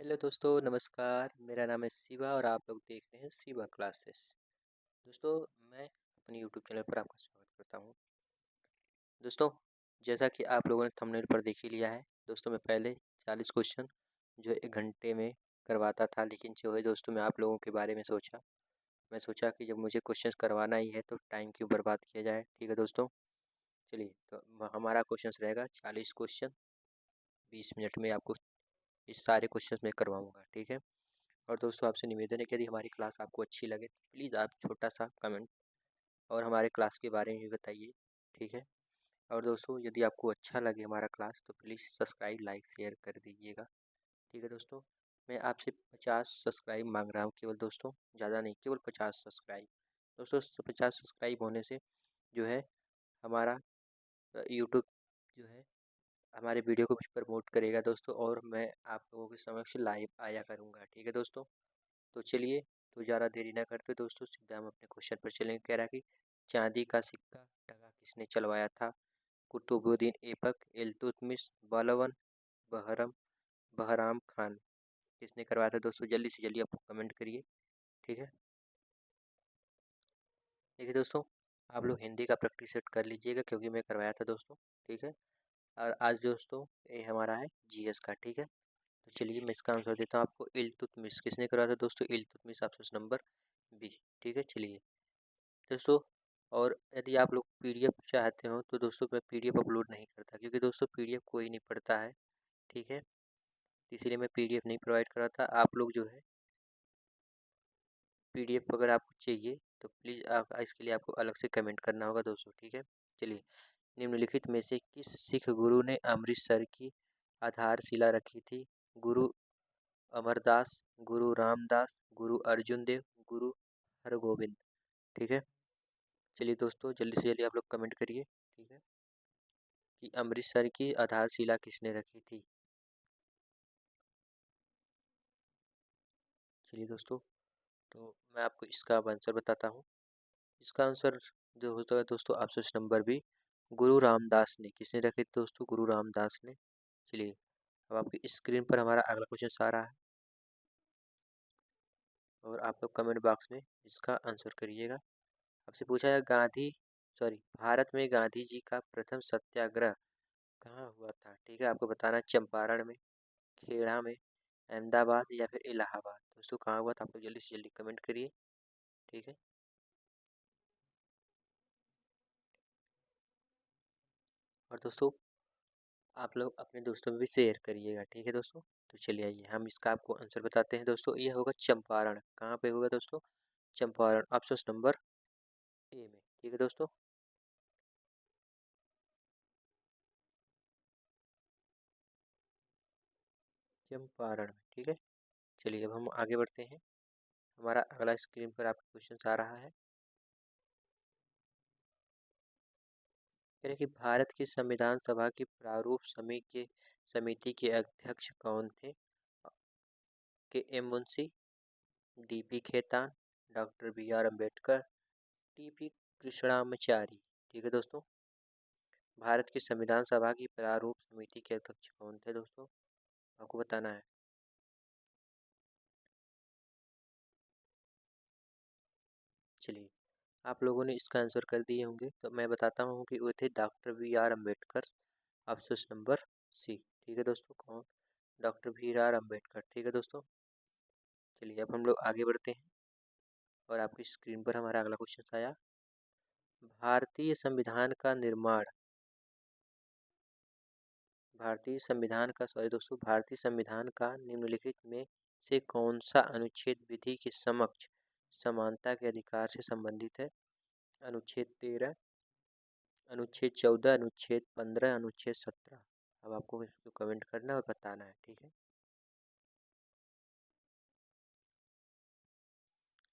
Hello दोस्तों, नमस्कार। मेरा नाम है शिवा और आप लोग देख रहे हैं शिवा क्लासेस। दोस्तों, मैं अपने यूट्यूब चैनल पर आपका स्वागत करता हूं। दोस्तों, जैसा कि आप लोगों ने थंबनेल पर देख ही लिया है, दोस्तों मैं पहले 40 क्वेश्चन जो 1 घंटे में करवाता था, लेकिन जो है दोस्तों मैं आप लोगों के बारे में सोचा। मैं सोचा कि जब मुझे क्वेश्चन करवाना ही है तो टाइम क्यों बर्बाद किया जाए। ठीक है दोस्तों, चलिए तो हमारा क्वेश्चन रहेगा 40 क्वेश्चन 20 मिनट में आपको इस सारे क्वेश्चन मैं करवाऊँगा। ठीक है। और दोस्तों आपसे निवेदन है कि यदि हमारी क्लास आपको अच्छी लगे तो प्लीज़ आप छोटा सा कमेंट और हमारे क्लास के बारे में भी बताइए। ठीक है। और दोस्तों यदि आपको अच्छा लगे हमारा क्लास तो प्लीज़ सब्सक्राइब लाइक शेयर कर दीजिएगा। ठीक है दोस्तों, मैं आपसे 50 सब्सक्राइब मांग रहा हूँ केवल दोस्तों, ज़्यादा नहीं, केवल 50 सब्सक्राइब। दोस्तों 50 सब्सक्राइब होने से जो है हमारा यूट्यूब जो है हमारे वीडियो को भी प्रमोट करेगा दोस्तों, और मैं आप लोगों के समक्ष लाइव आया करूँगा। ठीक है दोस्तों, तो चलिए, तो ज़्यादा देरी ना करते दोस्तों, सीधा हम अपने क्वेश्चन पर चलेंगे। कह रहा कि चांदी का सिक्का टका किसने चलवाया था? कुतुबुद्दीन ऐबक, इल्तुतमिश, बलबन, बहरम बहराम खान। किसने करवाया था दोस्तों? जल्दी से जल्दी आप कमेंट करिए। ठीक है। देखिए दोस्तों, आप लोग हिंदी का प्रैक्टिस सेट कर लीजिएगा क्योंकि मैं करवाया था दोस्तों। ठीक है। और आज दोस्तों ये हमारा है जीएस का। ठीक है। तो चलिए मैं इसका आंसर देता हूँ आपको। इल्तुतमिश किसने करवाया था दोस्तों? Iltutmish, option number B. ठीक है। चलिए दोस्तों, और यदि आप लोग पीडीएफ चाहते हो तो दोस्तों मैं पीडीएफ अपलोड नहीं करता क्योंकि दोस्तों पीडीएफ कोई नहीं पढ़ता है। ठीक है। इसीलिए मैं पीडीएफ नहीं प्रोवाइड कराता। आप लोग जो है पीडीएफ अगर आपको चाहिए तो प्लीज़ आप इसके लिए आपको अलग से कमेंट करना होगा दोस्तों। ठीक है। चलिए, निम्नलिखित में से किस सिख गुरु ने अमृतसर की आधारशिला रखी थी? गुरु अमरदास, गुरु रामदास, गुरु अर्जुन देव, गुरु हरगोविंद। ठीक है। चलिए दोस्तों, जल्दी से जल्दी आप लोग कमेंट करिए। ठीक है, कि अमृतसर की आधारशिला किसने रखी थी? चलिए दोस्तों, तो मैं आपको इसका आंसर बताता हूँ। इसका आंसर जो होता है दोस्तों, ऑप्शन नंबर बी, गुरु रामदास ने। किसने रखी थी दोस्तों? गुरु रामदास ने। चलिए, अब आपकी स्क्रीन पर हमारा अगला क्वेश्चन आ रहा है और आप लोग कमेंट बॉक्स में इसका आंसर करिएगा। आपसे पूछा है भारत में गांधी जी का प्रथम सत्याग्रह कहाँ हुआ था? ठीक है, आपको बताना है चंपारण में, खेड़ा में, अहमदाबाद या फिर इलाहाबाद। दोस्तों कहाँ हुआ था? आप लोग जल्दी से जल्दी कमेंट करिए। ठीक है। और दोस्तों आप लोग अपने दोस्तों में भी शेयर करिएगा। ठीक है दोस्तों, तो चलिए आइए हम इसका आपको आंसर बताते हैं दोस्तों। ये होगा चंपारण। कहाँ पे होगा दोस्तों? चंपारण, ऑप्शन नंबर ए में। ठीक है दोस्तों। चंपारण में। ठीक है। चलिए अब हम आगे बढ़ते हैं। हमारा अगला स्क्रीन पर आपका क्वेश्चन आ रहा है। कह रहे कि भारत की संविधान सभा की प्रारूप समिति के अध्यक्ष कौन थे? K M Munshi, DP Khaitan, doctor B R Ambedkar, TP Krishnamachari. ठीक है दोस्तों, भारत की संविधान सभा की प्रारूप समिति के अध्यक्ष कौन थे दोस्तों? आपको बताना है। चलिए, आप लोगों ने इसका आंसर कर दिए होंगे तो मैं बताता हूँ कि वो थे doctor B R Ambedkar, option number C. ठीक है दोस्तों, कौन? Doctor B R Ambedkar. ठीक है दोस्तों। चलिए अब हम लोग आगे बढ़ते हैं और आपकी स्क्रीन पर हमारा अगला क्वेश्चन आया। भारतीय संविधान का निम्नलिखित में से कौन सा अनुच्छेद विधि के समक्ष समानता के अधिकार से संबंधित है? अनुच्छेद 13, अनुच्छेद 14, अनुच्छेद 15, अनुच्छेद 17। अब आपको इसको कमेंट करना और बताना है। ठीक है।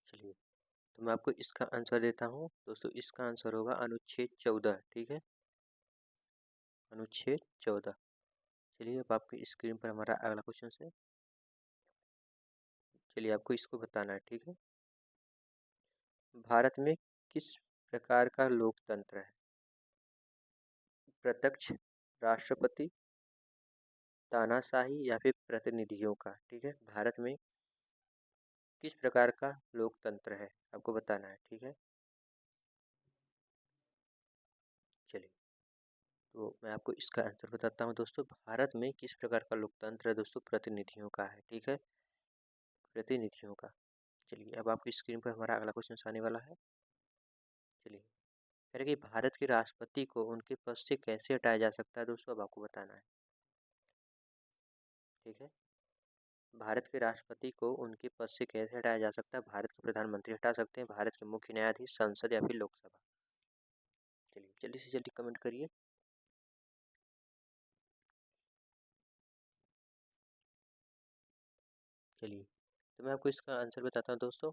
चलिए, तो मैं आपको इसका आंसर देता हूँ दोस्तों। इसका आंसर होगा अनुच्छेद 14। ठीक है, अनुच्छेद 14। चलिए अब आपकी स्क्रीन पर हमारा अगला क्वेश्चन है। चलिए आपको इसको बताना है। ठीक है, भारत में किस प्रकार का लोकतंत्र है? प्रत्यक्ष राष्ट्रपति तानाशाही या फिर प्रतिनिधियों का। ठीक है, भारत में किस प्रकार का लोकतंत्र है आपको बताना है। ठीक है, चलिए तो मैं आपको इसका आंसर बताता हूँ दोस्तों। भारत में किस प्रकार का लोकतंत्र है दोस्तों, प्रतिनिधियों का है। ठीक है, प्रतिनिधियों का। चलिए अब आपकी स्क्रीन पर हमारा अगला क्वेश्चन आने वाला है। चलिए कह रहे कि भारत के राष्ट्रपति को उनके पद से कैसे हटाया जा सकता है दोस्तों, अब आपको बताना है। ठीक है, भारत के राष्ट्रपति को उनके पद से कैसे हटाया जा सकता है। भारत के प्रधानमंत्री हटा सकते हैं, भारत के मुख्य न्यायाधीश, संसद या फिर लोकसभा। चलिए जल्दी से जल्दी कमेंट करिए। चलिए तो मैं आपको इसका आंसर बताता हूँ दोस्तों।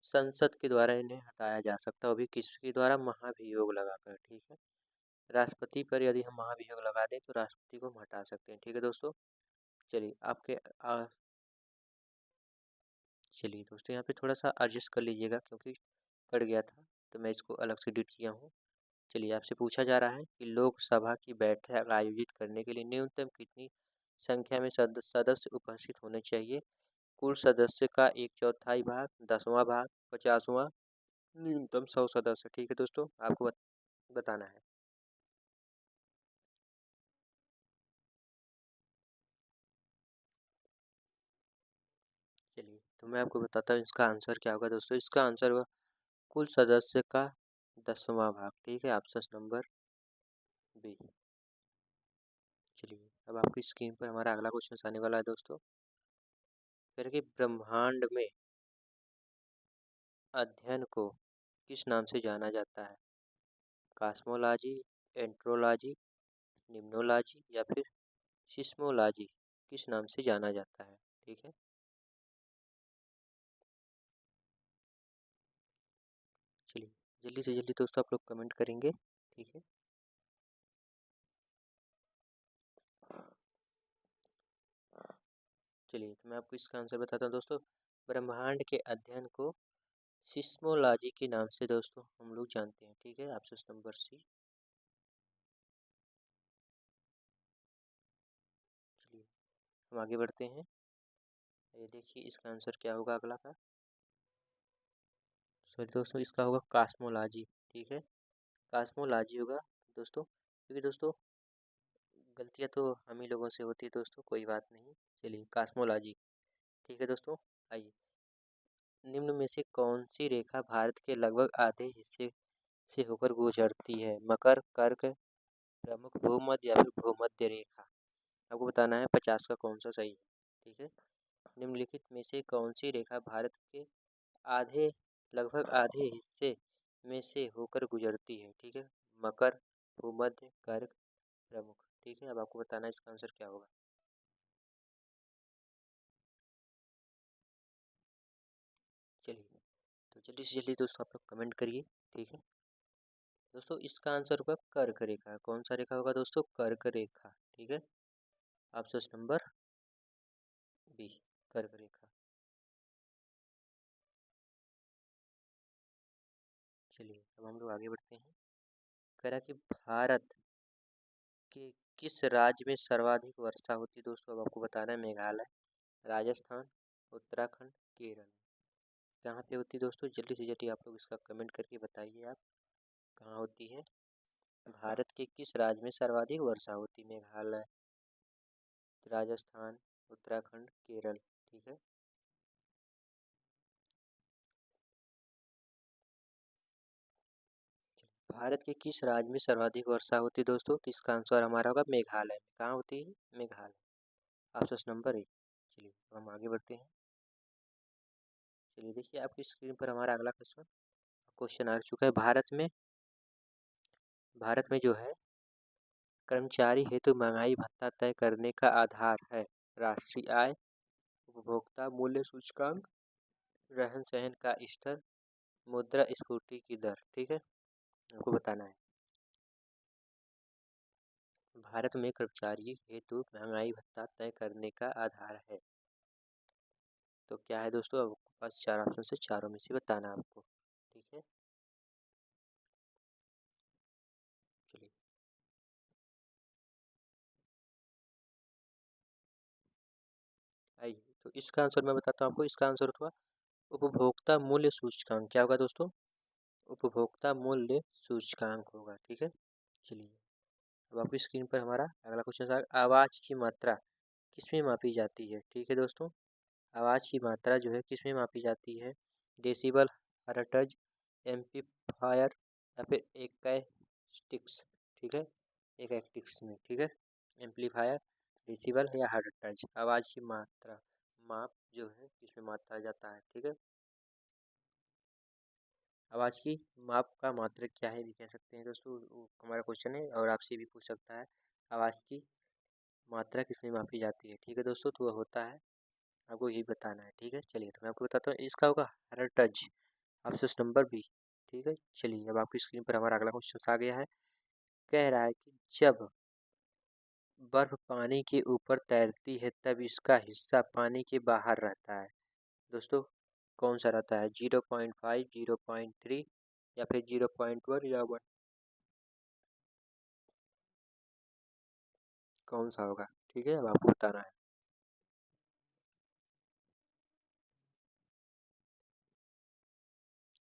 संसद के द्वारा इन्हें हटाया जा सकता है, वो भी किसके द्वारा, महाभियोग लगाकर। ठीक है, राष्ट्रपति पर यदि हम महाभियोग लगा दें तो राष्ट्रपति को हम हटा सकते हैं। ठीक है दोस्तों, चलिए आपके चलिए दोस्तों यहाँ पे थोड़ा सा एडजस्ट कर लीजिएगा क्योंकि कट गया था, तो मैं इसको अलग से एडिट किया हूँ। चलिए आपसे पूछा जा रहा है कि लोकसभा की बैठक आयोजित करने के लिए न्यूनतम कितनी संख्या में सदस्य उपस्थित होने चाहिए। कुल सदस्य का एक चौथाई भाग, 10वां भाग, 50वां, न्यूनतम 100 सदस्य। ठीक है दोस्तों, आपको बताना है। चलिए तो मैं आपको बताता हूँ इसका आंसर क्या होगा दोस्तों। इसका आंसर होगा कुल सदस्य का 10वां भाग। ठीक है, ऑप्शन नंबर बी। चलिए अब आपकी स्क्रीन पर हमारा अगला क्वेश्चन आने वाला है दोस्तों। कह रहे कि ब्रह्मांड में अध्ययन को किस नाम से जाना जाता है। कॉस्मोलॉजी, एंट्रोलॉजी, निम्नोलॉजी या फिर सिस्मोलॉजी, किस नाम से जाना जाता है। ठीक है, चलिए जल्दी से जल्दी दोस्तों आप लोग कमेंट करेंगे। ठीक है, चलिए तो मैं आपको इसका आंसर बताता हूँ दोस्तों। ब्रह्मांड के अध्ययन को सिस्मोलॉजी के नाम से दोस्तों हम लोग जानते हैं। ठीक है, ऑप्शन नंबर सी। चलिए हम आगे बढ़ते हैं। ये देखिए इसका आंसर क्या होगा अगला का। सॉरी दोस्तों, इसका होगा कॉस्मोलॉजी। ठीक है, कॉस्मोलॉजी होगा दोस्तों, क्योंकि दोस्तों गलतियाँ तो हम ही लोगों से होती है दोस्तों, कोई बात नहीं। चलिए कॉस्मोलॉजी। ठीक है दोस्तों, आइए निम्न में से कौन सी रेखा भारत के लगभग आधे हिस्से से होकर गुजरती है। मकर, कर्क, प्रमुख, भूमध्य या फिर भूमध्य रेखा। आपको बताना है 50 का कौन सा सही है। ठीक है, निम्नलिखित में से कौन सी रेखा भारत के आधे लगभग आधे हिस्से में से होकर गुजरती है। ठीक है, मकर, भूमध्य, कर्क, प्रमुख। ठीक है, अब आपको बताना है इसका आंसर क्या होगा। चलिए तो जल्दी से जल्दी दोस्तों आप लोग कमेंट करिए। ठीक है दोस्तों, इसका आंसर होगा कर्क रेखा। कौन सा रेखा होगा दोस्तों, कर्क रेखा। ठीक है, ऑप्शन नंबर बी, कर्क रेखा। चलिए अब हम लोग आगे बढ़ते हैं। कह रहा कि भारत के किस राज्य में सर्वाधिक वर्षा होती है दोस्तों, अब आपको बताना है। मेघालय, राजस्थान, उत्तराखंड, केरल। कहाँ पे होती है दोस्तों, जल्दी से जल्दी आप लोग इसका कमेंट करके बताइए आप कहाँ होती है। भारत के किस राज्य में सर्वाधिक वर्षा होती है। मेघालय, राजस्थान, उत्तराखंड, केरल। ठीक है, भारत के किस राज्य में सर्वाधिक वर्षा होती है दोस्तों, तो इसका आंसर हमारा होगा मेघालय में। कहाँ होती है, मेघालय, ऑप्शन नंबर ए। चलिए अब हम आगे बढ़ते हैं। चलिए देखिए आपकी स्क्रीन पर हमारा अगला क्वेश्चन क्वेश्चन आ चुका है। भारत में जो है कर्मचारी हेतु महंगाई भत्ता तय करने का आधार है राष्ट्रीय आय, उपभोक्ता मूल्य सूचकांक, रहन सहन का स्तर, मुद्रा स्फूर्ति की दर। ठीक है, आपको बताना है। भारत में कर्मचारी हेतु महंगाई भत्ता तय करने का आधार है, तो क्या है दोस्तों, आपके पास चार ऑप्शन से चारों में से बताना है आपको। ठीक है, चलिए तो इसका आंसर मैं बताता हूँ आपको। इसका आंसर होगा उपभोक्ता मूल्य सूचकांक। क्या होगा दोस्तों? उपभोक्ता मूल्य सूचकांक होगा। ठीक है, चलिए अब आपकी स्क्रीन पर हमारा अगला क्वेश्चन है, आवाज़ की मात्रा किसमें मापी जाती है? ठीक है दोस्तों, आवाज़ की मात्रा जो है किसमें मापी जाती है? डेसिबल, हर्ट्ज, एम्पलीफायर या फिर एकैस्टिक्स। ठीक है, एकैस्टिक्स में। ठीक है, एम्पलीफायर, डेसिबल या हर्ट्ज। आवाज़ की मात्रा माप जो है किसमें मापा जाता है? ठीक है, आवाज़ की माप का मात्रक क्या है भी कह सकते हैं दोस्तों, वो हमारा क्वेश्चन है और आपसे भी पूछ सकता है आवाज़ की मात्रा किसमें मापी जाती है। ठीक है दोस्तों, तो वह होता है, आपको यही बताना है। ठीक है, चलिए तो मैं आपको बताता हूँ, इसका होगा हर्ट्ज, ऑप्शन नंबर बी। ठीक है, चलिए अब आपकी स्क्रीन पर हमारा अगला क्वेश्चन आ गया है। कह रहा है कि जब बर्फ पानी के ऊपर तैरती है तब इसका हिस्सा पानी के बाहर रहता है। दोस्तों कौन सा रहता है? 0.5, 0.3 या फिर 0.1 या 1? कौन सा होगा? ठीक है, अब आपको बताना है।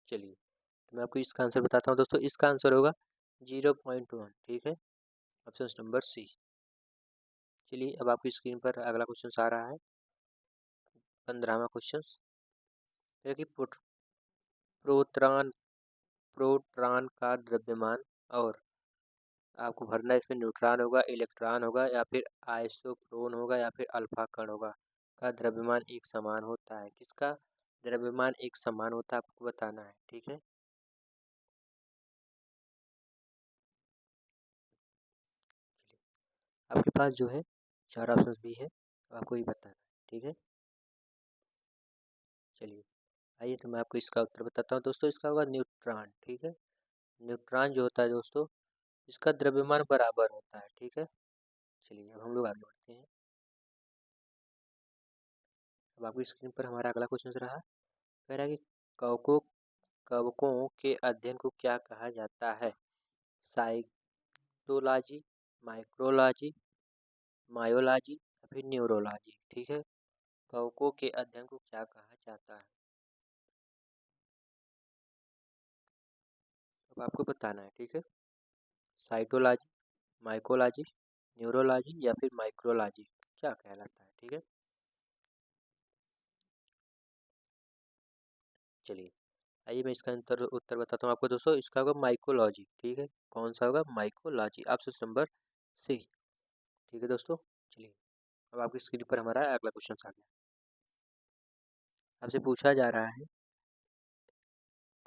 चलिए तो मैं आपको इसका आंसर बताता हूँ दोस्तों। इसका आंसर होगा 0.1। ठीक है, ऑप्शन नंबर सी। चलिए अब आपकी स्क्रीन पर अगला क्वेश्चन आ रहा है, 15वां क्वेश्चन है कि प्रोटॉन प्रोटॉन का द्रव्यमान, और आपको भरना है इसमें, न्यूट्रॉन होगा, इलेक्ट्रॉन होगा या फिर आइसोप्रोन होगा या फिर अल्फा कण होगा, का द्रव्यमान एक समान होता है। किसका द्रव्यमान एक समान होता है आपको बताना है। ठीक है, आपके पास जो है 4 ऑप्शन भी है, तो आपको ये बताना है। ठीक है, चलिए आइए तो मैं आपको इसका उत्तर बताता हूँ दोस्तों। इसका होगा न्यूट्रॉन। ठीक है, न्यूट्रॉन जो होता है दोस्तों, इसका द्रव्यमान बराबर होता है। ठीक है, चलिए अब हम लोग आगे बढ़ते हैं। अब आपकी स्क्रीन पर हमारा अगला क्वेश्चन रहा, कह रहा है कि कवकों कवकों के अध्ययन को क्या कहा जाता है? साइटोलॉजी, माइक्रोलॉजी, मायोलॉजी या फिर न्यूरोलॉजी। ठीक है, कवकों के अध्ययन को क्या कहा जाता है? अब आपको बताना है। ठीक है, साइटोलॉजी, माइकोलॉजी, न्यूरोलॉजी या फिर माइक्रोलॉजी क्या कहलाता है? ठीक है, चलिए आइए मैं इसका उत्तर उत्तर बताता हूँ आपको दोस्तों। इसका होगा माइकोलॉजी। ठीक है, कौन सा होगा? Mycology, option number C. ठीक है दोस्तों, चलिए अब आपकी स्क्रीन पर हमारा अगला क्वेश्चन आ गया। आपसे पूछा जा रहा है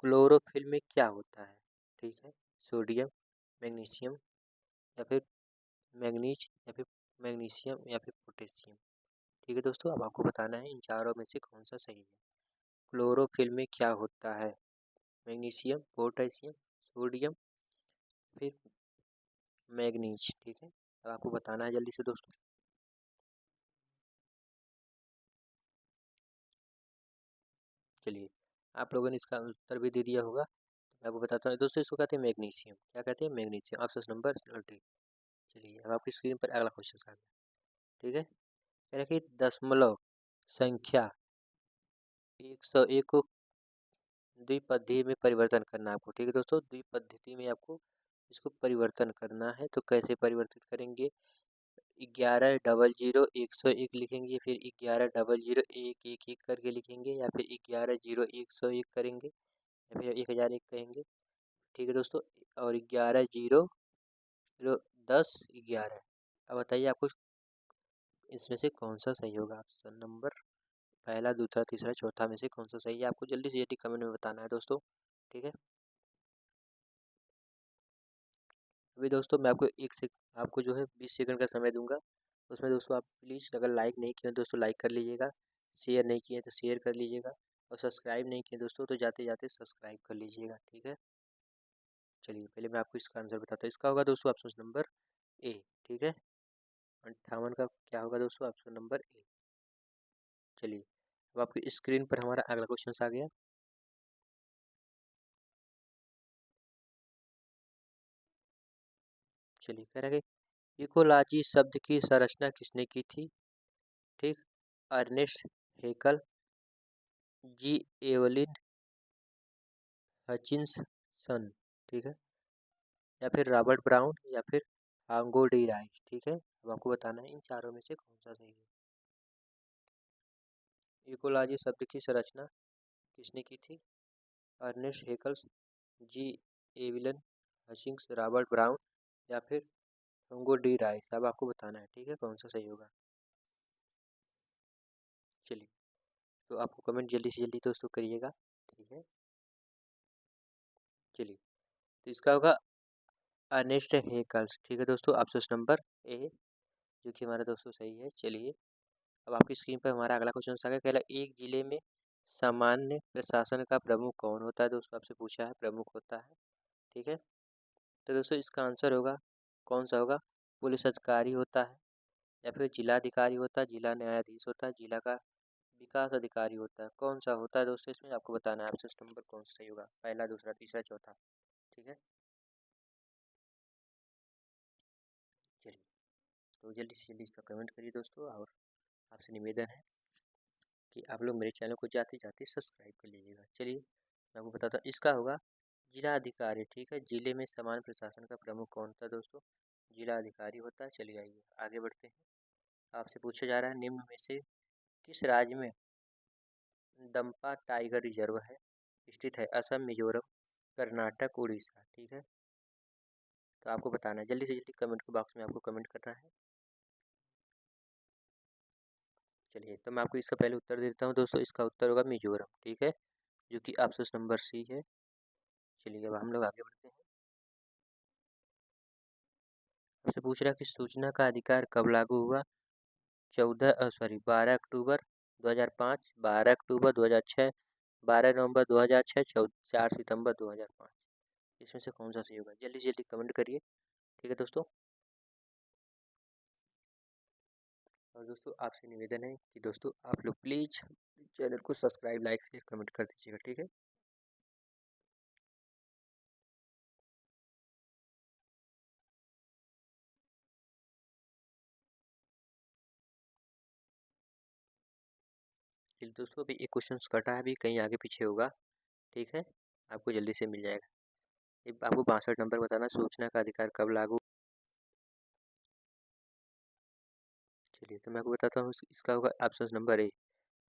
क्लोरोफिल में क्या होता है? ठीक है, सोडियम, मैग्नीशियम या फिर मैग्नीज या फिर मैग्नीशियम या फिर पोटेशियम। ठीक है दोस्तों, अब आपको बताना है इन चारों में से कौन सा सही है। क्लोरोफिल में क्या होता है? मैग्नीशियम, पोटेशियम, सोडियम, फिर मैग्नीज। ठीक है, अब आपको बताना है जल्दी से दोस्तों। चलिए आप लोगों ने इसका उत्तर भी दे दिया होगा, तो मैं आपको बताता हूँ दोस्तों। इसको कहते हैं मैग्नीशियम। क्या कहते हैं? Magnesium, option number D. चलिए अब आपकी स्क्रीन पर अगला क्वेश्चन आ गया। ठीक है, कह रहा है कि दशमलव संख्या 101 को द्विपदी में परिवर्तन करना है आपको। ठीक है दोस्तों, द्विपद्धति में आपको इसको परिवर्तन करना है, तो कैसे परिवर्तित करेंगे? 1100 101 लिखेंगे, फिर 1100 111 करके लिखेंगे, या फिर 110101 करेंगे, या फिर 1001 कहेंगे। ठीक है दोस्तों, और 11 0 0 10 11। अब बताइए आपको इसमें से कौन सा सही होगा? ऑप्शन नंबर पहला, दूसरा, तीसरा, चौथा में से कौन सा सही है? आपको जल्दी से जल्दी कमेंट में बताना है दोस्तों। ठीक है, अभी दोस्तों मैं आपको आपको जो है 20 सेकंड का समय दूंगा। उसमें दोस्तों आप प्लीज़ अगर लाइक नहीं किए दोस्तों लाइक कर लीजिएगा, शेयर नहीं किए तो शेयर कर लीजिएगा, और सब्सक्राइब नहीं किए दोस्तों तो जाते जाते सब्सक्राइब कर लीजिएगा। ठीक है, चलिए पहले मैं आपको इसका आंसर बताता हूँ। इसका होगा दोस्तों ऑप्शन नंबर ए। ठीक है, 58 का क्या होगा दोस्तों? Option number A. चलिए अब आपकी स्क्रीन पर हमारा अगला क्वेश्चन आ गया। चलिए कह रहा है कि इकोलॉजी शब्द की संरचना किसने की थी? ठीक, अर्नेस्ट हेकल, जी एवलिन हचिंसन, ठीक है, या फिर रॉबर्ट ब्राउन, या फिर आंगो डी राइस, ठीक है। अब आपको बताना है इन चारों में से कौन सा सही है। इकोलॉजी शब्द की संरचना किसने की थी? अर्नेस्ट हेकल्स, जी एविलन हचिंग्स, रॉबर्ट ब्राउन, या फिर आंगो डी राइस। अब आपको बताना है, ठीक है, कौन सा सही होगा। चलिए, तो आपको कमेंट जल्दी से जल्दी दोस्तों करिएगा, ठीक है। चलिए, तो इसका होगा अर्नेस्ट हेकल्स, ठीक है दोस्तों, ऑप्शन नंबर ए, जो कि हमारा दोस्तों सही है। चलिए, अब आपकी स्क्रीन पर हमारा अगला क्वेश्चन आ गया। कहला एक जिले में सामान्य प्रशासन का प्रमुख कौन होता है? दोस्तों आपसे पूछा है, प्रमुख होता है, ठीक है। तो दोस्तों इसका आंसर होगा, कौन सा होगा? पुलिस अधिकारी होता है, या फिर जिलाधिकारी होता है, जिला न्यायाधीश होता है, जिला का विकास अधिकारी होता है। कौन सा होता है दोस्तों? इसमें आपको बताना है ऑप्शन नंबर कौन सा सही होगा, पहला, दूसरा, तीसरा, चौथा, ठीक है। चलिए, तो जल्दी से जल्दी इसका कमेंट करिए दोस्तों, और आपसे निवेदन है कि आप लोग मेरे चैनल को जाते जाते सब्सक्राइब कर लीजिएगा। चलिए, मैं आपको बताता हूँ, इसका होगा जिला अधिकारी, ठीक है। जिले में समान प्रशासन का प्रमुख कौन होता है दोस्तों? जिला अधिकारी होता है। चलिए आइए आगे बढ़ते हैं। आपसे पूछा जा रहा है, निम्न में से किस राज्य में दंपा टाइगर रिजर्व है स्थित है? असम, मिजोरम, कर्नाटक, उड़ीसा, ठीक है। तो आपको बताना है, जल्दी से जल्दी कमेंट के बॉक्स में आपको कमेंट करना है। चलिए, तो मैं आपको इसका पहले उत्तर देता हूँ दोस्तों। इसका उत्तर होगा मिजोरम, ठीक है, जो कि ऑप्शन नंबर सी है। चलिए, अब हम लोग आगे बढ़ते हैं। आपसे पूछ रहा है कि सूचना का अधिकार कब लागू हुआ? 12 अक्टूबर 2005, 12 अक्टूबर 2006, 12 नवंबर 2006, 4 सितंबर 2005। इसमें से कौन सा सही होगा? जल्दी से जल्दी कमेंट करिए, ठीक है दोस्तों। और दोस्तों आपसे निवेदन है कि दोस्तों आप लोग प्लीज़ चैनल को सब्सक्राइब, लाइक, शेयर, कमेंट कर दीजिएगा, ठीक है। चलिए दोस्तों, अभी एक क्वेश्चन कटा है, अभी कहीं आगे पीछे होगा, ठीक है, आपको जल्दी से मिल जाएगा। आपको 62 नंबर बताना, सूचना का अधिकार कब लागू। चलिए, तो मैं आपको बताता हूँ, इसका होगा ऑप्शन नंबर ए,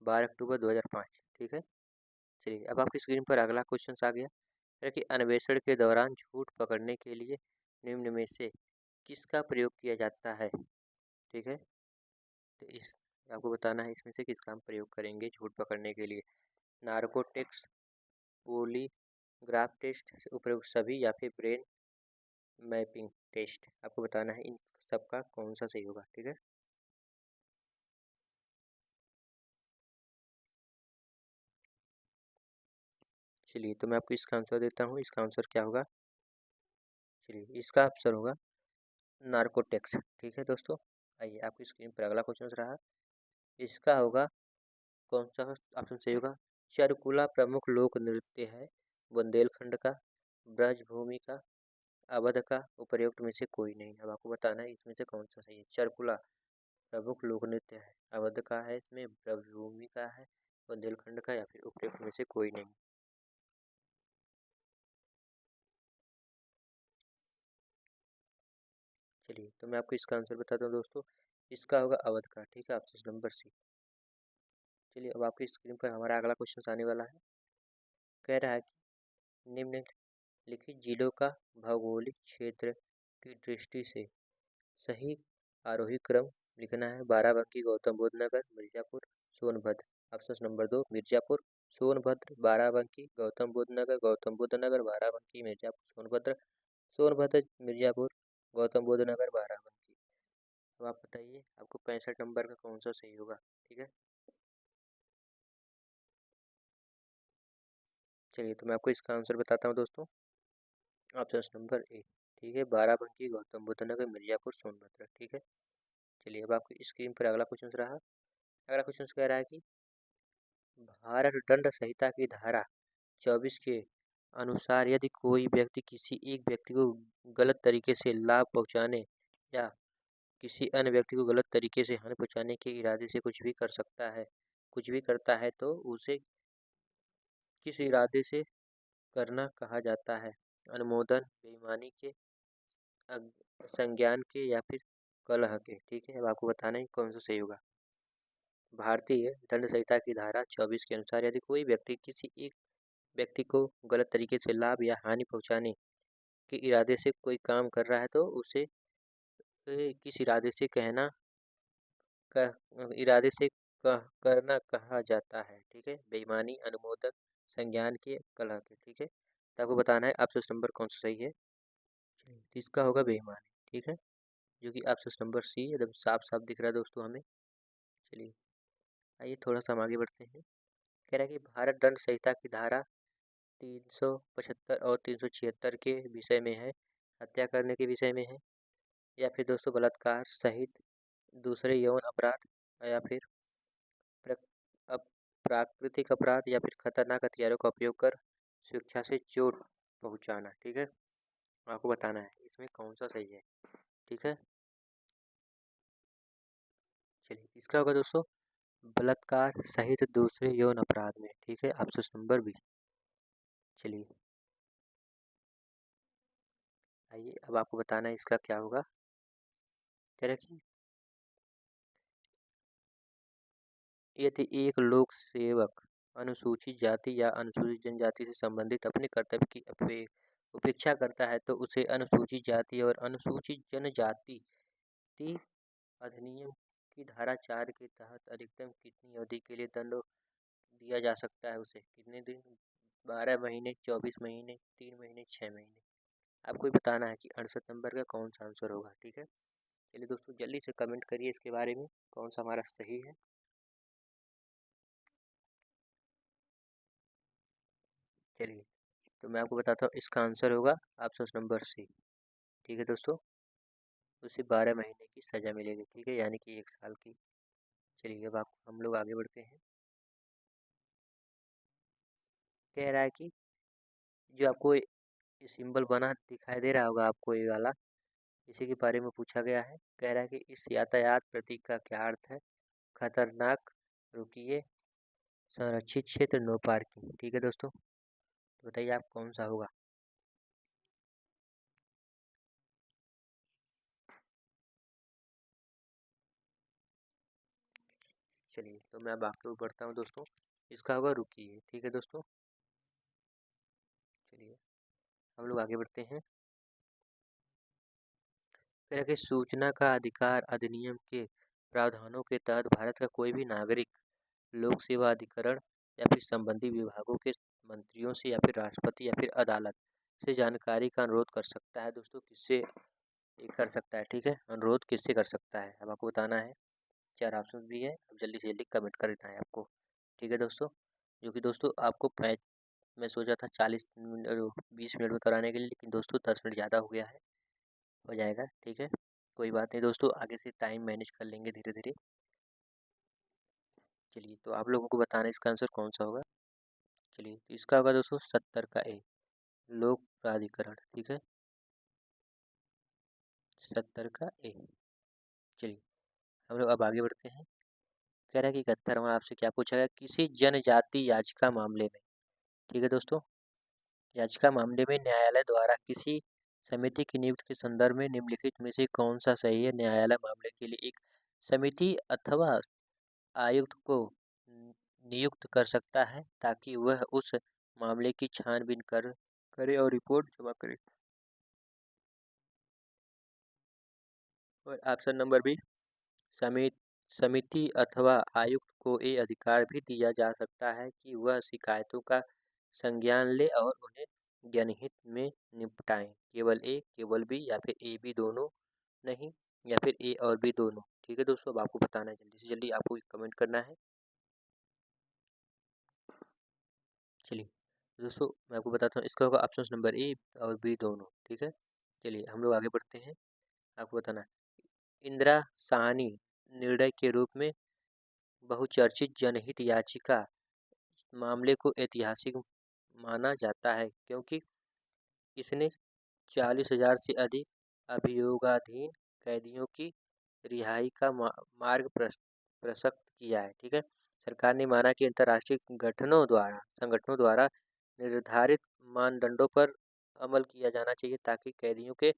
12 अक्टूबर 2005, ठीक है। चलिए, अब आपकी स्क्रीन पर अगला क्वेश्चन आ गया है कि अन्वेषण के दौरान झूठ पकड़ने के लिए निम्न में से किसका प्रयोग किया जाता है, ठीक है। तो इस आपको बताना है इसमें से किसका हम प्रयोग करेंगे झूठ पकड़ने के लिए। नार्कोटिक्स, पॉलीग्राफ टेस्ट से उपयुक्त सभी, या फिर ब्रेन मैपिंग टेस्ट। आपको बताना है इन सबका कौन सा सही होगा, ठीक है। चलिए, तो मैं आपको इसका आंसर देता हूँ। इसका आंसर क्या होगा? चलिए, इसका आंसर होगा नार्कोटेक्स, ठीक है दोस्तों। आइए आपकी स्क्रीन पर अगला क्वेश्चन रहा, इसका होगा कौन सा ऑप्शन सही होगा? चरकुला प्रमुख लोक नृत्य है बुंदेलखंड का, ब्रजभूमि का, अवध का, उपर्युक्त में से कोई नहीं। अब आपको बताना है इसमें से कौन सा सही है। चरकुला प्रमुख लोक नृत्य है, अवध का है, इसमें ब्रजभूमि का है, बुंदेलखंड का, या फिर उपर्युक्त में से कोई नहीं। चलिए, तो मैं आपको इसका आंसर बताता हूँ दोस्तों। इसका होगा अवध का, ठीक है, ऑप्शन नंबर सी। चलिए, अब आपकी स्क्रीन पर हमारा अगला क्वेश्चन आने वाला है। कह रहा है कि निम्नलिखित जिलों का भौगोलिक क्षेत्र की दृष्टि से सही आरोही क्रम लिखना है। बाराबंकी, गौतम बुद्ध नगर, मिर्जापुर, सोनभद्र। ऑप्शन नंबर 2, मिर्जापुर, सोनभद्र, बाराबंकी, गौतम बुद्ध नगर, गौतम बुद्ध नगर, बाराबंकी, मिर्जापुर, सोनभद्र, सोनभद्र, मिर्जापुर, गौतम बुद्ध नगर, बाराबंकी। तो आप बताइए आपको 65 नंबर का कौन सा सही होगा, ठीक है। चलिए, तो मैं आपको इसका आंसर बताता हूँ दोस्तों। ऑप्शन नंबर ए, ठीक है, बाराबंकी, गौतम बुद्ध नगर, मिर्जापुर, सोनभद्र, ठीक है। चलिए, अब आपकी स्क्रीन पर अगला क्वेश्चन रहा। अगला क्वेश्चन कह रहा है कि भारत दंड संहिता की धारा 24 के अनुसार यदि कोई व्यक्ति किसी एक व्यक्ति को गलत तरीके से लाभ पहुंचाने या किसी अन्य व्यक्ति को गलत तरीके से हानि पहुंचाने के इरादे से कुछ भी कर सकता है, कुछ भी करता है तो उसे किस इरादे से करना कहा जाता है? अनुमोदन, बेईमानी के, संज्ञान के या फिर कलह के। ठीक है, अब आपको बताना है कौन सा सही होगा। भारतीय दंड संहिता की धारा 24 के अनुसार यदि कोई व्यक्ति किसी एक व्यक्ति को गलत तरीके से लाभ या हानि पहुंचाने के इरादे से कोई काम कर रहा है तो उसे किस इरादे से कहना इरादे से करना कहा जाता है। ठीक है, बेईमानी, अनुमोदक, संज्ञान के, कलह के। ठीक है, तो आपको बताना है ऑप्शन नंबर कौन सा सही है। चलिए, तो इसका होगा बेईमानी। ठीक है, जो कि ऑप्शन नंबर सी एकदम साफ साफ दिख रहा है दोस्तों हमें। चलिए, आइए थोड़ा सा हम आगे बढ़ते हैं। कह रहा है कि भारत दंड संहिता की धारा 375 और 376 के विषय में है, हत्या करने के विषय में है, या फिर दोस्तों बलात्कार सहित दूसरे यौन अपराध, या फिर प्राकृतिक अपराध, या फिर खतरनाक हथियारों का उपयोग कर स्वेच्छा से चोट पहुंचाना। ठीक है, आपको बताना है इसमें कौन सा सही है। ठीक है, चलिए इसका होगा दोस्तों बलात्कार सहित दूसरे यौन अपराध में। ठीक है, ऑप्शन नंबर बी। चलिए, आइए अब आपको बताना है इसका क्या होगा। कह रहे कि यदि एक लोक सेवक अनुसूचित जाति या अनुसूचित जनजाति से संबंधित अपने कर्तव्य की उपेक्षा करता है तो उसे अनुसूचित जाति और अनुसूचित जनजाति अधिनियम की धारा 4 के तहत अधिकतम कितनी अवधि के लिए दंड दिया जा सकता है। उसे कितने दिन, 12 महीने, 24 महीने, 3 महीने, 6 महीने। आपको बताना है कि 68 नंबर का कौन सा आंसर होगा। ठीक है, चलिए दोस्तों जल्दी से कमेंट करिए इसके बारे में कौन सा हमारा सही है। चलिए, तो मैं आपको बताता हूँ इसका आंसर होगा ऑप्शन नंबर सी। ठीक है दोस्तों, उसे 12 महीने की सज़ा मिलेगी। ठीक है, यानी कि 1 साल की। चलिए अब आप हम लोग आगे बढ़ते हैं। कह रहा है कि जो आपको ये सिंबल बना दिखाई दे रहा होगा आपको, ये वाला, इसी के बारे में पूछा गया है। कह रहा है कि इस यातायात प्रतीक का क्या अर्थ है। खतरनाक, रुकिए, संरक्षित क्षेत्र, नो पार्किंग। ठीक है दोस्तों, तो बताइए आप कौन सा होगा। चलिए, तो मैं अब आगे बढ़ता हूँ दोस्तों। इसका होगा रुकिए। ठीक है दोस्तों, चलिए हम लोग आगे बढ़ते हैं। कह रहा है कि सूचना का अधिकार अधिनियम के प्रावधानों के तहत भारत का कोई भी नागरिक लोक सेवा अधिकरण या फिर संबंधित विभागों के मंत्रियों से या फिर राष्ट्रपति या फिर अदालत से जानकारी का अनुरोध कर सकता है। दोस्तों किससे ये कर सकता है। ठीक है, अनुरोध किससे कर सकता है, अब आपको बताना है। 4 ऑप्शन भी है, अब जल्दी से जल्दी कमेंट कर देना है आपको। ठीक है दोस्तों, जो कि दोस्तों आपको मैं सोचा था 40 मिनट 20 मिनट में कराने के लिए, लेकिन दोस्तों 10 मिनट ज़्यादा हो गया है, हो जाएगा। ठीक है, कोई बात नहीं दोस्तों, आगे से टाइम मैनेज कर लेंगे धीरे धीरे। चलिए, तो आप लोगों को बताना है इसका आंसर कौन सा होगा। चलिए, तो इसका होगा दोस्तों 70 का ए, लोक प्राधिकरण। ठीक है, 70 का ए। चलिए, हम लोग अब आगे बढ़ते हैं। कह रहा है कि 71वां आपसे क्या पूछा गया, किसी जनजाति याचिका मामले में। ठीक है दोस्तों, याचिका मामले में न्यायालय द्वारा किसी समिति की नियुक्ति के संदर्भ में निम्नलिखित में से कौन सा सही है। न्यायालय मामले के लिए एक समिति अथवा आयुक्त को नियुक्त कर सकता है ताकि वह उस मामले की छानबीन करे और रिपोर्ट जमा करे। और ऑप्शन नंबर बी, समिति अथवा आयुक्त को ये अधिकार भी दिया जा सकता है कि वह शिकायतों का संज्ञान ले और उन्हें जनहित में निपटाएं। केवल ए, केवल बी, या फिर ए बी दोनों नहीं, या फिर ए और बी दोनों। ठीक है दोस्तों, अब आपको बताना है, जल्दी से जल्दी आपको कमेंट करना है। चलिए दोस्तों, मैं आपको बताता हूँ इसका होगा ऑप्शन नंबर ए और बी दोनों। ठीक है, चलिए हम लोग आगे बढ़ते हैं। आपको बताना है इंदिरा साहनी निर्णय के रूप में बहुचर्चित जनहित याचिका मामले को ऐतिहासिक माना जाता है क्योंकि इसने 40,000 से अधिक अभियोगाधीन कैदियों की रिहाई का मार्ग प्रशस्त किया है। ठीक है, सरकार ने माना कि अंतर्राष्ट्रीय संगठनों द्वारा निर्धारित मानदंडों पर अमल किया जाना चाहिए ताकि कैदियों के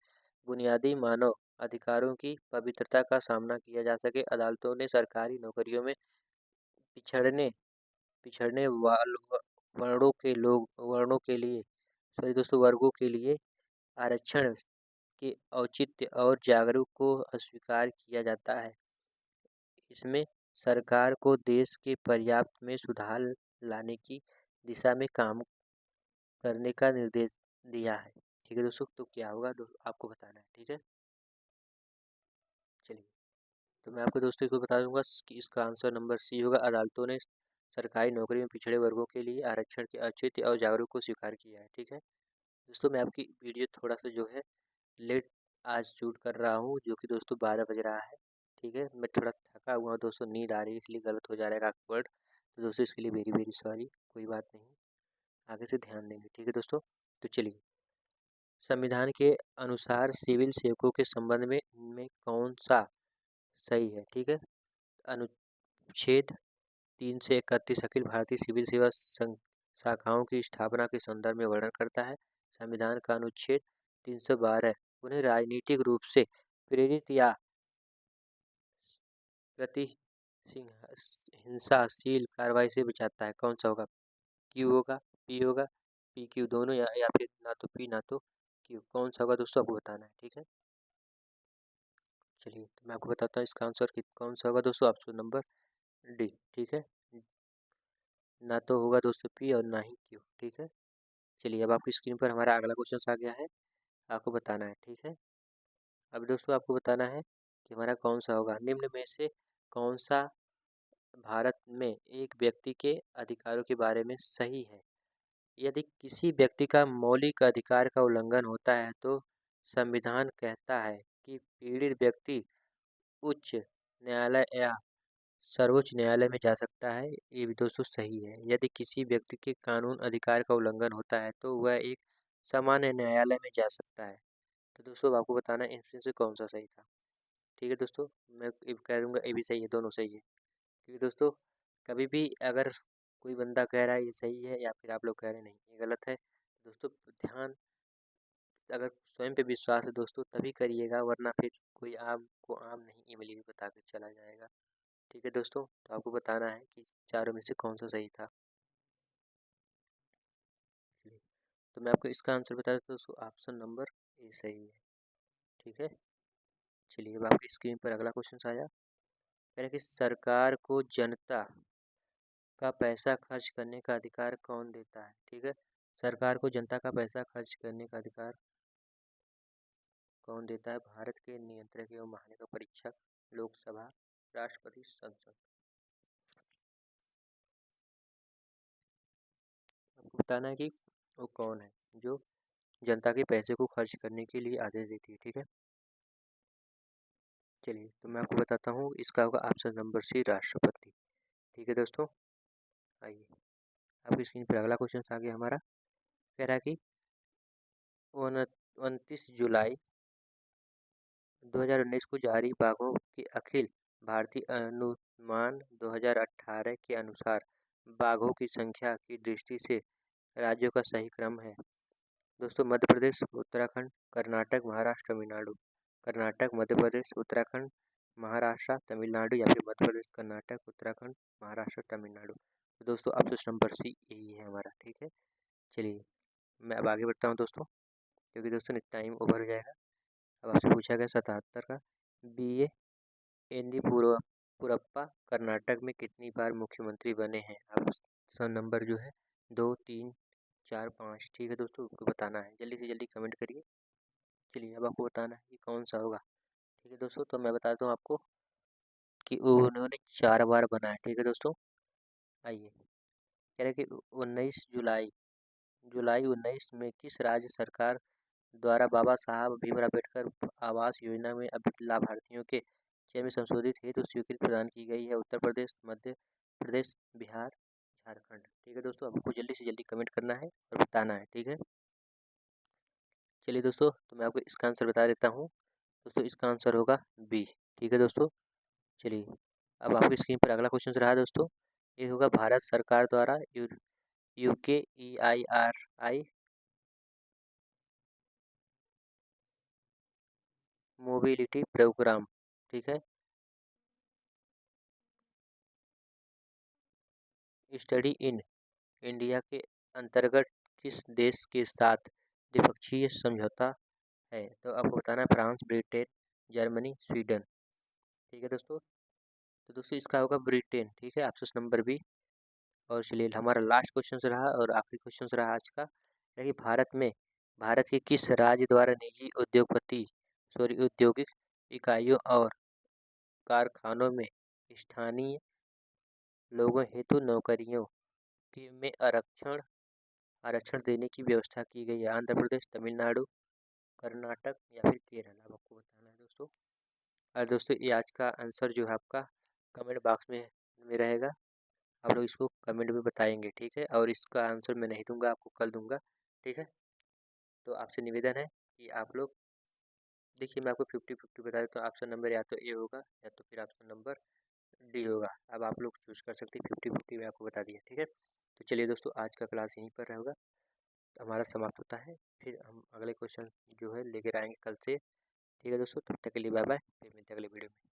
बुनियादी मानव अधिकारों की पवित्रता का सामना किया जा सके। अदालतों ने सरकारी नौकरियों में पिछड़ने पिछड़ने वर्णों के लिए वर्गों के लिए आरक्षण के औचित्य और जागरूक को अस्वीकार किया जाता है। इसमें सरकार को देश के पर्याप्त में सुधार लाने की दिशा में काम करने का निर्देश दिया है। ठीक है दोस्तों, तो क्या होगा आपको बताना है। ठीक है, चलिए तो मैं आपको दोस्तों को बता दूंगा कि इसका आंसर नंबर सी होगा। अदालतों ने सरकारी नौकरी में पिछड़े वर्गों के लिए आरक्षण के औचित्य और जागरूक को स्वीकार किया है। ठीक है दोस्तों, मैं आपकी वीडियो थोड़ा सा जो है लेट आज शूट कर रहा हूँ, जो कि दोस्तों 12 बज रहा है। ठीक है, मैं थोड़ा थका हुआ हूँ दोस्तों, नींद आ रही है, इसलिए गलत हो जा रहा है आपका वर्ड। तो दोस्तों इसके लिए वेरी वेरी सॉरी, कोई बात नहीं, आगे से ध्यान देंगे। ठीक है दोस्तों, तो चलिए, संविधान के अनुसार सिविल सेवकों के संबंध में कौन सा सही है। ठीक है, अनुच्छेद 331 अखिल भारतीय सिविल सेवा शाखाओं की स्थापना के संदर्भ में वर्णन करता है। संविधान का अनुच्छेद 312 उन्हें राजनीतिक रूप से प्रेरित या प्रति हिंसाशील कार्रवाई से बचाता है। कौन सा होगा, क्यू होगा, पी होगा, पी क्यू दोनों, या फिर ना तो पी ना तो क्यू, कौन सा होगा दोस्तों आपको बताना है। ठीक है, चलिए तो मैं आपको बताता हूँ इसका आंसर कौन सा होगा दोस्तों, ऑप्शन नंबर डी। ठीक है, ना तो होगा दोस्तों पी और ना ही क्यू। ठीक है, चलिए अब आपकी स्क्रीन पर हमारा अगला क्वेश्चन आ गया है, आपको बताना है। ठीक है, अब दोस्तों आपको बताना है कि हमारा कौन सा होगा, निम्न में से कौन सा भारत में एक व्यक्ति के अधिकारों के बारे में सही है। यदि किसी व्यक्ति का मौलिक अधिकार का उल्लंघन होता है तो संविधान कहता है कि पीड़ित व्यक्ति उच्च न्यायालय या सर्वोच्च न्यायालय में जा सकता है। ये भी दोस्तों सही है। यदि किसी व्यक्ति के कानून अधिकार का उल्लंघन होता है तो वह एक सामान्य न्यायालय में जा सकता है। तो दोस्तों आपको बताना है इनमें से कौन सा सही था। ठीक है दोस्तों, मैं ये कह दूँगा ये भी सही है, दोनों सही है। क्योंकि दोस्तों कभी भी अगर कोई बंदा कह रहा है ये सही है या फिर आप लोग कह रहे हैं नहीं ये गलत है, तो दोस्तों ध्यान, अगर स्वयं पे विश्वास है दोस्तों तभी करिएगा, वरना फिर कोई आपको आम नहीं इमली भी बता के चला जाएगा। ठीक है दोस्तों, तो आपको बताना है कि चारों में से कौन सा सही था। चलिए, तो मैं आपको इसका आंसर बता देता हूँ दोस्तों, ऑप्शन नंबर ए सही है। ठीक है, चलिए अब आपकी स्क्रीन पर अगला क्वेश्चन आया, कह रहा है कि सरकार को जनता का पैसा खर्च करने का अधिकार कौन देता है। ठीक है, सरकार को जनता का पैसा खर्च करने का अधिकार कौन देता है। भारत के नियंत्रक एवं महालेखा परीक्षक, लोकसभा, राष्ट्रपति, संसद। आपको बताना है कि वो कौन है जो जनता के पैसे को खर्च करने के लिए आदेश देती है। ठीक है, चलिए तो मैं आपको बताता हूँ, इसका होगा ऑप्शन नंबर सी, राष्ट्रपति। ठीक है दोस्तों, आइए आपकी स्क्रीन पर अगला क्वेश्चन आ गया हमारा, कह रहा है कि 29 जुलाई 2019 को जारी बाघों के अखिल भारतीय अनुमान 2018 के अनुसार बाघों की संख्या की दृष्टि से राज्यों का सही क्रम है। दोस्तों मध्य प्रदेश, उत्तराखंड, कर्नाटक, महाराष्ट्र, तमिलनाडु। कर्नाटक, मध्य प्रदेश, उत्तराखंड, महाराष्ट्र, तमिलनाडु, या फिर मध्य प्रदेश, कर्नाटक, उत्तराखंड, महाराष्ट्र, तमिलनाडु। तो दोस्तों ऑप्शन नंबर सी यही है हमारा। ठीक है, चलिए मैं अब आगे बढ़ता हूँ दोस्तों, क्योंकि दोस्तों टाइम ओवर हो जाएगा। अब आपसे पूछा गया 77 का, बी ए येदियुरप्पा कर्नाटक में कितनी बार मुख्यमंत्री बने हैं। ऑप्शन नंबर जो है 2, 3, 4, 5। ठीक है दोस्तों, आपको बताना है, जल्दी से जल्दी कमेंट करिए। चलिए अब आपको बताना है कि कौन सा होगा। ठीक है दोस्तों, तो मैं बताता हूँ आपको कि उन्होंने 4 बार बना है। ठीक है दोस्तों, आइए कह रहे कि 19 जुलाई जुलाई 19 में किस राज्य सरकार द्वारा बाबा साहब भीमराव अम्बेडकर आवास योजना में लाभार्थियों के चयन में संशोधित हेतु स्वीकृति प्रदान की गई है। उत्तर प्रदेश, मध्य प्रदेश, बिहार, झारखंड। ठीक है दोस्तों, आपको जल्दी से जल्दी कमेंट करना है और बताना है। ठीक है, चलिए दोस्तों, तो मैं आपको इसका आंसर बता देता हूँ दोस्तों, इसका आंसर होगा बी। ठीक है दोस्तों, चलिए अब आपकी स्क्रीन पर अगला क्वेश्चन रहा है दोस्तों, ये होगा भारत सरकार द्वारा UKEIRI मोबिलिटी प्रोग्राम, ठीक है। स्टडी इन इंडिया के अंतर्गत किस देश के साथ द्विपक्षीय समझौता है? तो आपको बताना है फ्रांस, ब्रिटेन, जर्मनी, स्वीडन, ठीक है दोस्तों। तो दोस्तों इसका होगा ब्रिटेन, ठीक है, ऑप्शन नंबर बी। और चलिए हमारा लास्ट क्वेश्चन रहा और आखिरी क्वेश्चन रहा आज का, है कि भारत के किस राज्य द्वारा निजी औद्योगिक इकाइयों और कारखानों में स्थानीय लोगों हेतु नौकरियों के में आरक्षण देने की व्यवस्था की गई है? आंध्र प्रदेश, तमिलनाडु, कर्नाटक या फिर केरल? अब आपको बताना है दोस्तों। और दोस्तों ये आज का आंसर जो है आपका कमेंट बॉक्स में रहेगा, आप लोग इसको कमेंट में बताएंगे, ठीक है। और इसका आंसर मैं नहीं दूंगा, आपको कल दूंगा, ठीक है। तो आपसे निवेदन है कि आप लोग देखिए, मैं आपको 50-50 बता देता हूँ। ऑप्शन नंबर या तो ए होगा या तो फिर ऑप्शन नंबर डी होगा। अब आप लोग चूज कर सकते हैं, 50-50 में आपको बता दिया, ठीक है। तो चलिए दोस्तों आज का क्लास यहीं पर रहेगा, हमारा समाप्त होता है। फिर हम अगले क्वेश्चन जो है लेकर आएंगे कल से, ठीक है दोस्तों। तब तक के लिए बाय बाय, फिर मिलते हैं अगले वीडियो में।